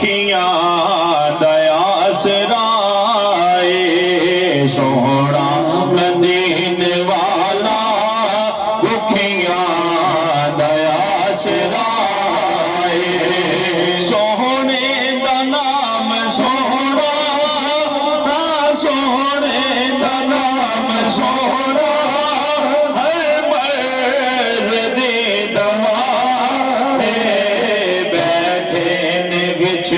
بکھیاں دیا سرائے سونا مدین والا بکھیاں دیا سرائے سونے دا نام سونا سونے دا نام سونا بیٹھے نے وچ